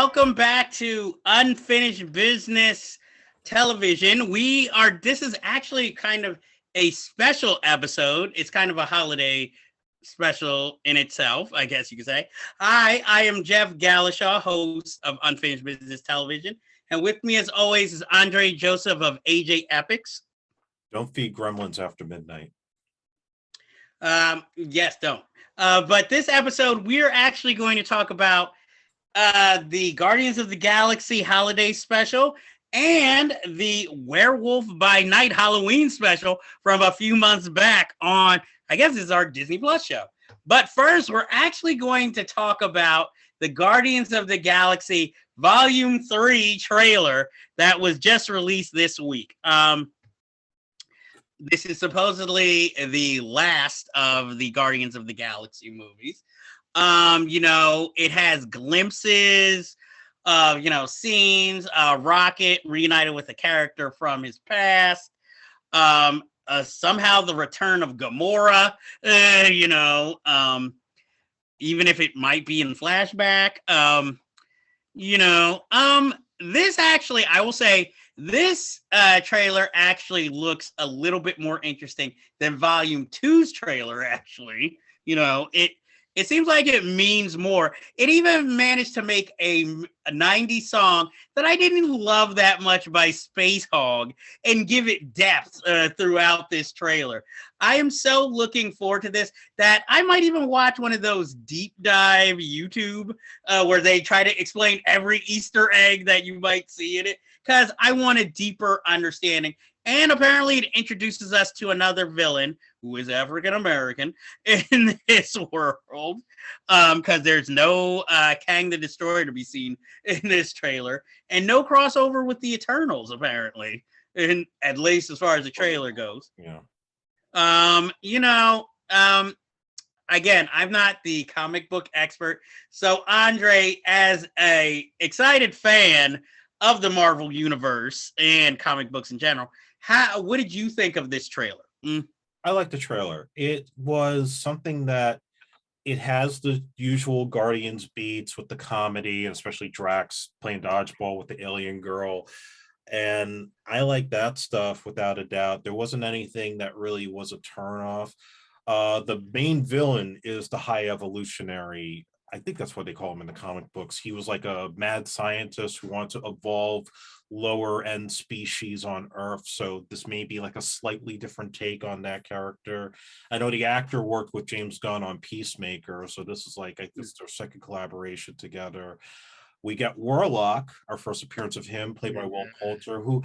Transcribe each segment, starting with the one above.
welcome back to Unfinished Business Television. This is actually kind of a special episode. It's kind of a holiday special in itself, I guess you could say. I am Jeff Galashaw, host of Unfinished Business Television. And with me, as always, is Andre Joseph of AJ Epics. Don't feed gremlins after midnight. Yes, don't. But this episode, we're actually going to talk about the Guardians of the Galaxy holiday special and the Werewolf by Night Halloween special from a few months back on, I guess this is our Disney Plus show. But first, we're actually going to talk about the Guardians of the Galaxy Volume 3 trailer that was just released this week. This is supposedly the last of the Guardians of the Galaxy movies. It has glimpses of, scenes, Rocket reunited with a character from his past, somehow the return of Gamora, even if it might be in flashback, this actually, I will say, this trailer actually looks a little bit more interesting than Volume 2's trailer, actually. It seems like it means more. It even managed to make a 90s song that I didn't love that much by Space Hog and give it depth throughout this trailer. I am so looking forward to this that I might even watch one of those deep dive YouTube where they try to explain every Easter egg that you might see in it, because I want a deeper understanding. And apparently it introduces us to another villain who is African-American in this world, because there's no Kang the Destroyer to be seen in this trailer, and no crossover with the Eternals, apparently, and at least as far as the trailer goes. Yeah. Again, I'm not the comic book expert, so Andre, as a excited fan of the Marvel Universe and comic books in general, what did you think of this trailer? I like the trailer. It was something that it has the usual Guardians beats with the comedy, and especially Drax playing dodgeball with the alien girl. And I like that stuff without a doubt. There wasn't anything that really was a turnoff. The main villain is the High Evolutionary. I think that's what they call him in the comic books. He was like a mad scientist who wanted to evolve lower end species on Earth. So this may be like a slightly different take on that character. I know the actor worked with James Gunn on Peacemaker. So this is like, I think it's their second collaboration together. We got Warlock, our first appearance of him, played by Will Poulter, who,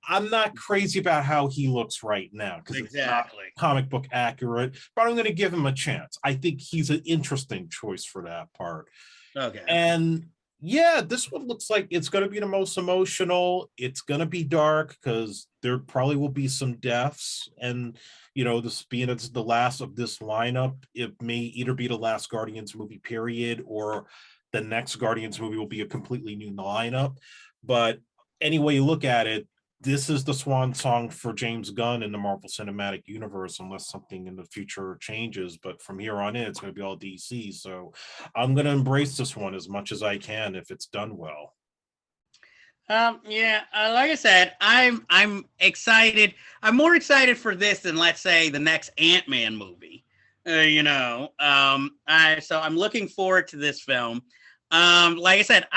I'm not crazy about how he looks right now, because it's not comic book accurate, but I'm going to give him a chance. I think he's an interesting choice for that part. Okay. And this one looks like it's going to be the most emotional. It's going to be dark, because there probably will be some deaths. And, this being it's the last of this lineup, it may either be the last Guardians movie period, or the next Guardians movie will be a completely new lineup. But any way you look at it, this is the swan song for James Gunn in the Marvel Cinematic Universe, unless something in the future changes. But from here on in, it's going to be all DC. So I'm going to embrace this one as much as I can if it's done well. Like I said, I'm excited. I'm more excited for this than, let's say, the next Ant-Man movie. So I'm looking forward to this film. Like I said,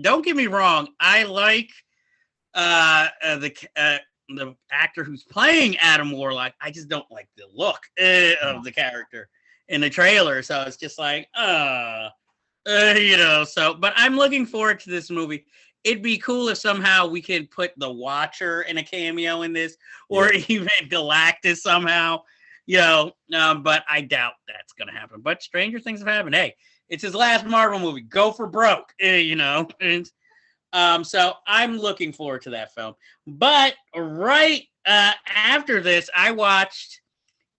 don't get me wrong, I like the actor who's playing Adam Warlock. I just don't like the look of the character in the trailer. So it's just like, but I'm looking forward to this movie. It'd be cool if somehow we could put the Watcher in a cameo in this, or even Galactus somehow. But I doubt that's gonna happen. But stranger things have happened. Hey, it's his last Marvel movie. Go for broke, And, so I'm looking forward to that film. But right after this, I watched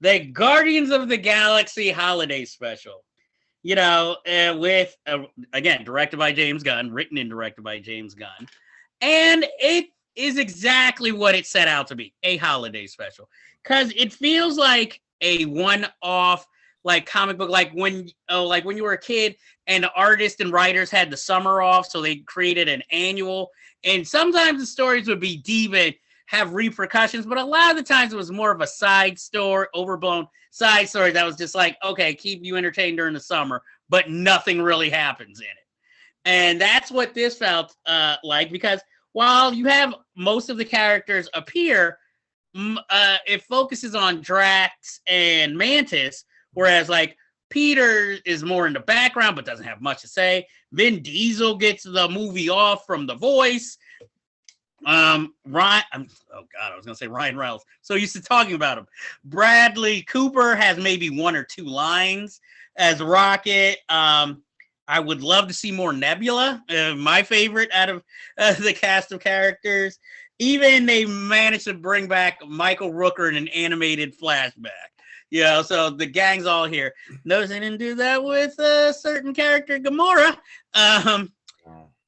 the Guardians of the Galaxy holiday special. With again directed by James Gunn, written and directed by James Gunn, and it is exactly what it set out to be, a holiday special. Because it feels like a one-off, like comic book, like when you were a kid and the artists and writers had the summer off, so they created an annual. And sometimes the stories would be deep and have repercussions, but a lot of the times it was more of a side story, overblown side story that was just like, okay, keep you entertained during the summer, but nothing really happens in it. And that's what this felt like, because while you have most of the characters appear, it focuses on Drax and Mantis, whereas like Peter is more in the background but doesn't have much to say. Vin Diesel gets the movie off from The Voice. Ryan, I was gonna say Ryan Reynolds. So used to talking about him. Bradley Cooper has maybe 1 or 2 lines as Rocket. I would love to see more Nebula, my favorite out of the cast of characters. Even they managed to bring back Michael Rooker in an animated flashback. So the gang's all here. Notice they didn't do that with a certain character, Gamora.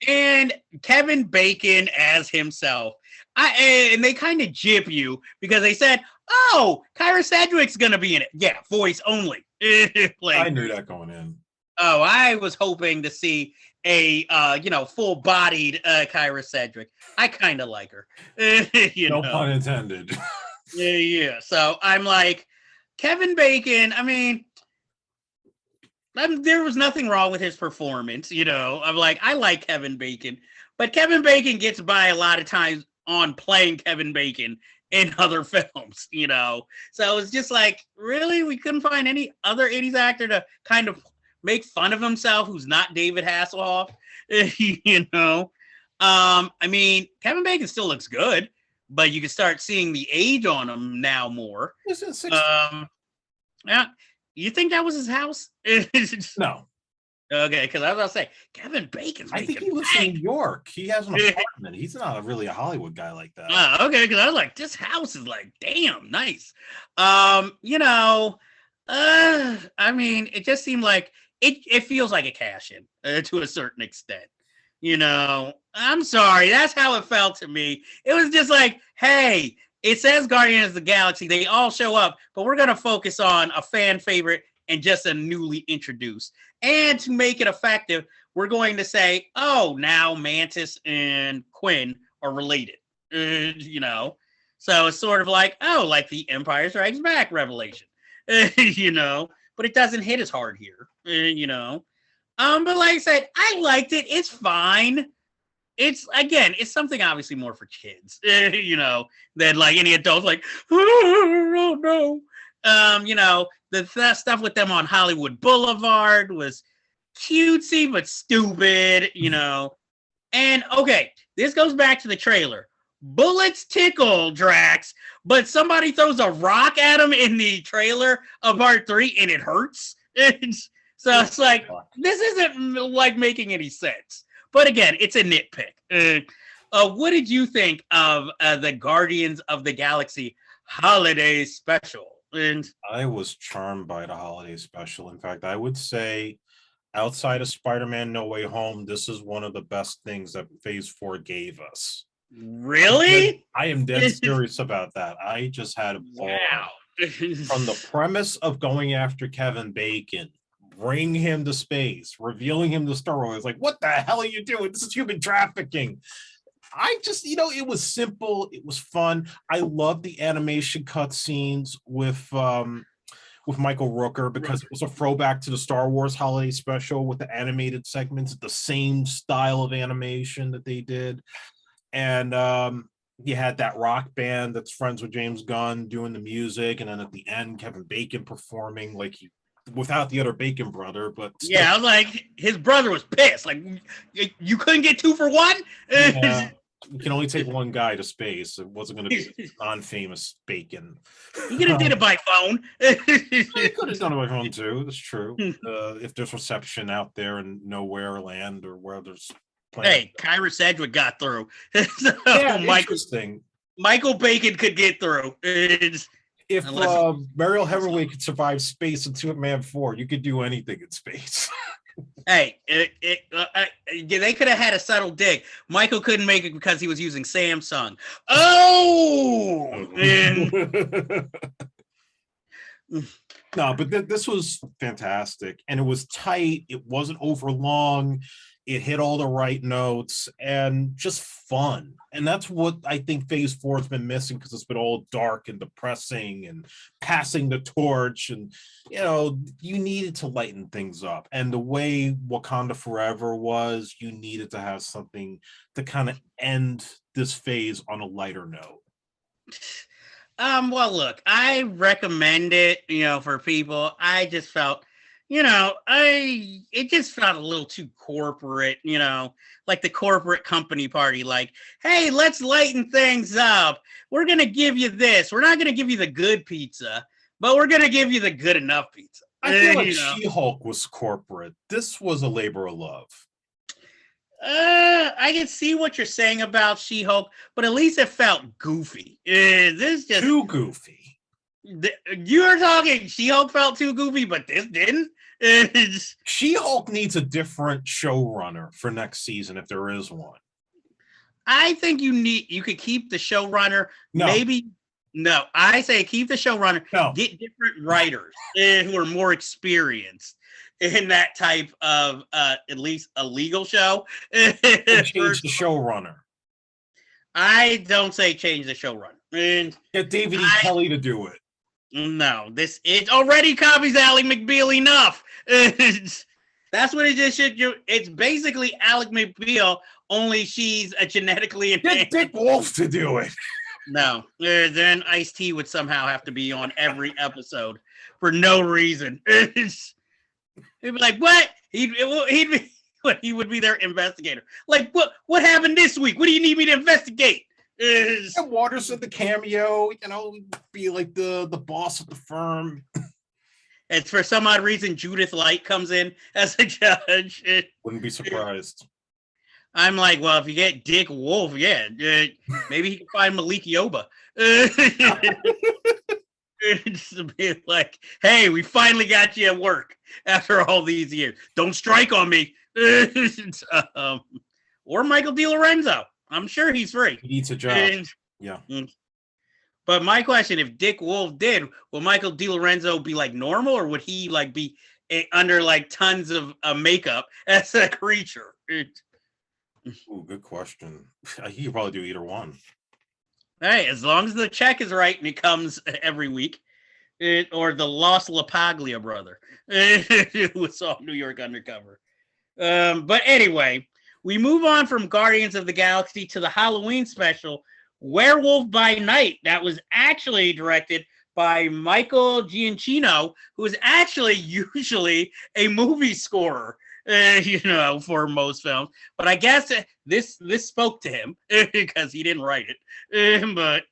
And Kevin Bacon as himself. And they kind of jip you because they said, oh, Kyra Sedgwick's going to be in it. Yeah, voice only. I knew that going in. Oh, I was hoping to see a full-bodied Kyra Sedgwick. I kind of like her. No pun intended. Yeah. So I'm like, Kevin Bacon, I mean, there was nothing wrong with his performance, I'm like, I like Kevin Bacon, but Kevin Bacon gets by a lot of times on playing Kevin Bacon in other films, So it's just like, really? We couldn't find any other 80s actor to kind of make fun of himself who's not David Hasselhoff, I mean, Kevin Bacon still looks good, but you can start seeing the age on him now more. Isn't 6? Yeah. You think that was his house? No. Okay, because I was about to say, Kevin Bacon's I think he lives in New York. He has an apartment. He's not really a Hollywood guy like that. Okay, because I was like, this house is like, damn, nice. I mean, it just seemed like, it feels like a cash-in to a certain extent. I'm sorry. That's how it felt to me. It was just like, hey, it says Guardians of the Galaxy. They all show up, but we're going to focus on a fan favorite and just a newly introduced. And to make it effective, we're going to say, oh, now Mantis and Quinn are related. So it's sort of like, oh, like the Empire Strikes Back revelation. But it doesn't hit as hard here. But like I said, I liked it. It's fine. It's something obviously more for kids, than like any adults like, oh no. The stuff with them on Hollywood Boulevard was cutesy but stupid, And okay, this goes back to the trailer. Bullets tickle Drax, but somebody throws a rock at him in the trailer of Part 3 and it hurts. So it's like, this isn't like making any sense. But again, it's a nitpick. What did you think of the Guardians of the Galaxy holiday special? And I was charmed by the holiday special. In fact, I would say outside of Spider-Man No Way Home, this is one of the best things that Phase 4 gave us. Really? I am dead serious about that. I just had a ball. Wow. From the premise of going after Kevin Bacon, bring him to space, revealing him to Star Wars, like, what the hell are you doing? This is human trafficking. I just, it was simple. It was fun. I love the animation cutscenes with Michael Rooker because it was a throwback to the Star Wars holiday special with the animated segments, the same style of animation that they did. And you had that rock band that's friends with James Gunn doing the music. And then at the end, Kevin Bacon performing like without the other Bacon brother. But still. Yeah, I was like, his brother was pissed. Like, you couldn't get 2 for 1? Yeah. You can only take one guy to space. It wasn't going to be non-famous Bacon. You could have did it by phone. You could have done it by phone too. That's true. If there's reception out there in nowhere land or where there's. Hey, Kyra Sedgwick got through. So yeah, interesting. Michael Bacon could get through. If Mariel Hemingway could survive space in Superman 4, you could do anything in space. Hey, they could have had a subtle dig. Michael couldn't make it because he was using Samsung. Oh! No, but this was fantastic, and it was tight. It wasn't over long. It hit all the right notes and just fun. And that's what I think Phase 4 has been missing, because it's been all dark and depressing and passing the torch. And you needed to lighten things up. And the way Wakanda Forever was, you needed to have something to kind of end this phase on a lighter note. Well, look, I recommend it, for people. I just felt, it just felt a little too corporate, like the corporate company party, like, hey, let's lighten things up. We're going to give you this. We're not going to give you the good pizza, but we're going to give you the good enough pizza. I feel like She-Hulk was corporate. This was a labor of love. I can see what you're saying about She-Hulk, but at least it felt goofy. This just too goofy. You were talking She-Hulk felt too goofy, but this didn't. She-Hulk needs a different showrunner for next season, if there is one. I think you could keep the showrunner. No. No, I say keep the showrunner. No. Get different writers who are more experienced in that type of at least a legal show. Change the showrunner. I don't say change the showrunner. Get David E. Kelly to do it. No, it already copies Ally McBeal enough. That's what it just should do. It's basically Alec McBeal, only she's a genetically enhanced. Get Dick Wolf to do it. No, then Ice-T would somehow have to be on every episode for no reason. He'd be like, what? He would be their investigator. Like, what happened this week? What do you need me to investigate? Waters at the cameo, be like the boss of the firm. And for some odd reason, Judith Light comes in as a judge. Wouldn't be surprised. I'm like, well, if you get Dick Wolf, maybe he can find Malik Yoba. Just be like, hey, we finally got you at work after all these years. Don't strike on me. Or Michael DiLorenzo. I'm sure he's free. He needs a job. Yeah. But my question, if Dick Wolf did, will Michael DiLorenzo be like normal, or would he like be under like tons of makeup as a creature? Ooh, good question. He could probably do either one. Hey, as long as the check is right and it comes every week, or the Lost LaPaglia brother who saw New York Undercover. But anyway, we move on from Guardians of the Galaxy to the Halloween special, Werewolf by Night. That was actually directed by Michael Giacchino, who is actually usually a movie scorer, for most films. But I guess this spoke to him because he didn't write it. But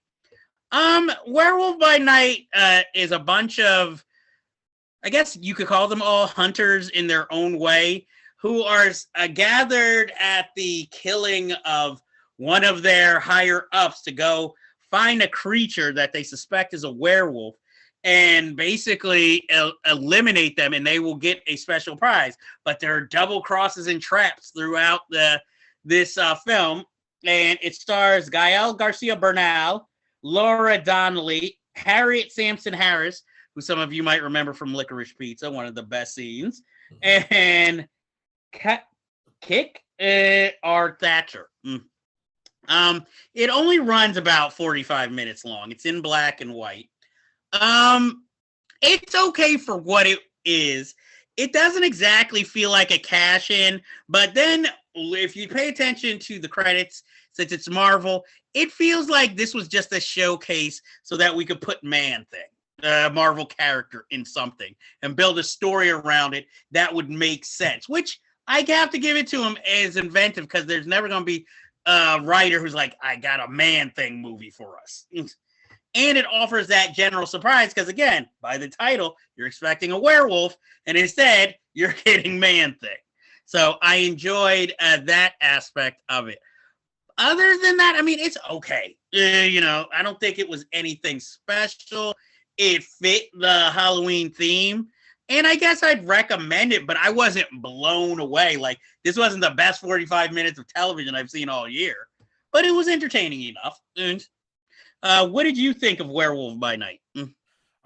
Werewolf by Night is a bunch of, I guess you could call them all hunters in their own way, who are gathered at the killing of one of their higher ups to go find a creature that they suspect is a werewolf and basically eliminate them, and they will get a special prize. But there are double crosses and traps throughout this film, and it stars Gael Garcia Bernal, Laura Donnelly, Harriet Sampson Harris, who some of you might remember from Licorice Pizza, one of the best scenes, and Kick R. Thatcher. It only runs about 45 minutes long. It's in black and white. It's okay for what it is. It doesn't exactly feel like a cash in, but then if you pay attention to the credits, since it's Marvel, it feels like this was just a showcase so that we could put Man-Thing, Marvel character, in something and build a story around it that would make sense, which I have to give it to him as inventive, because there's never going to be a writer who's like, I got a Man-Thing movie for us. And it offers that general surprise because, again, by the title, you're expecting a werewolf, and instead, you're getting Man-Thing. So I enjoyed that aspect of it. Other than that, I mean, it's okay. I don't think it was anything special. It fit the Halloween theme. And I guess I'd recommend it, but I wasn't blown away. Like, this wasn't the best 45 minutes of television I've seen all year. But it was entertaining enough. And what did you think of Werewolf by Night?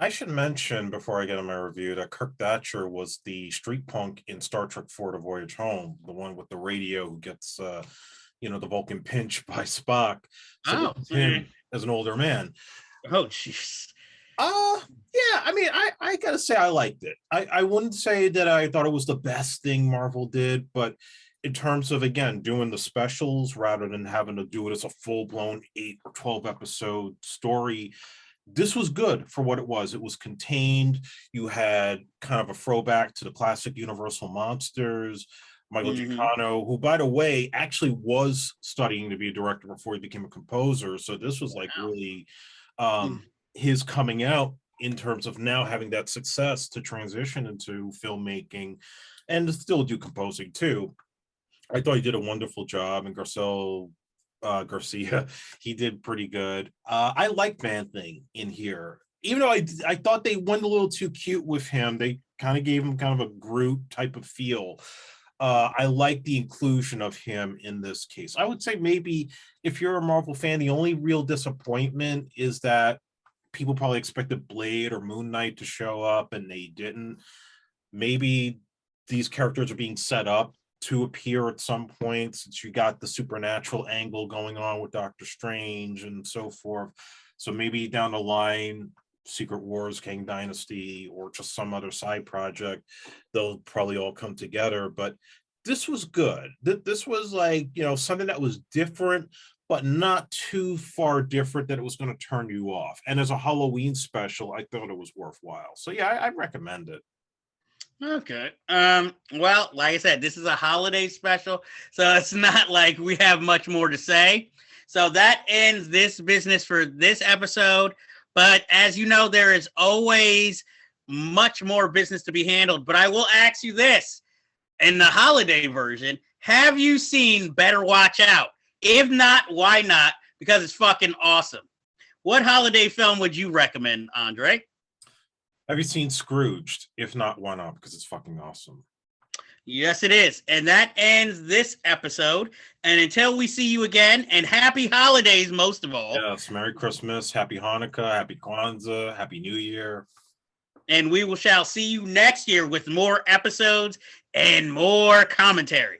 I should mention before I get on my review that Kirk Thatcher was the street punk in Star Trek 4: The Voyage Home, the one with the radio who gets the Vulcan pinch by Spock. So this Oh, is okay. him as an older man. Oh, jeez. Uh yeah, I mean, I gotta say I liked it. I wouldn't say that I thought it was the best thing Marvel did, but in terms of again doing the specials rather than having to do it as a full-blown 8 or 12 episode story, this was good for what it was. It was contained. You had kind of a throwback to the classic Universal monsters. Michael Hmm. Giacchino, who, by the way, actually was studying to be a director before he became a composer. So this was like Wow. really his coming out in terms of now having that success to transition into filmmaking and to still do composing too. I thought he did a wonderful job, and Garcia, he did pretty good. I like Man Thing in here, even though I thought they went a little too cute with him. They kind of gave him kind of a Groot type of feel. I like the inclusion of him in this case. I would say maybe if you're a Marvel fan, the only real disappointment is that people probably expected Blade or Moon Knight to show up and they didn't. Maybe these characters are being set up to appear at some point since you got the supernatural angle going on with Doctor Strange and so forth. So maybe down the line, Secret Wars, Kang Dynasty, or just some other side project, they'll probably all come together. But this was good. This was like, something that was different, but not too far different that it was going to turn you off. And as a Halloween special, I thought it was worthwhile. So yeah, I recommend it. Okay. Well, like I said, this is a holiday special, so it's not like we have much more to say. So that ends this business for this episode. But as you know, there is always much more business to be handled. But I will ask you this: in the holiday version, have you seen Better Watch Out? If not, why not? Because it's fucking awesome. What holiday film would you recommend, Andre? Have you seen Scrooged? If not, why not? Because it's fucking awesome. Yes, it is. And that ends this episode. And until we see you again, and happy holidays, most of all. Yes, Merry Christmas, Happy Hanukkah, Happy Kwanzaa, Happy New Year. And we shall see you next year with more episodes and more commentary.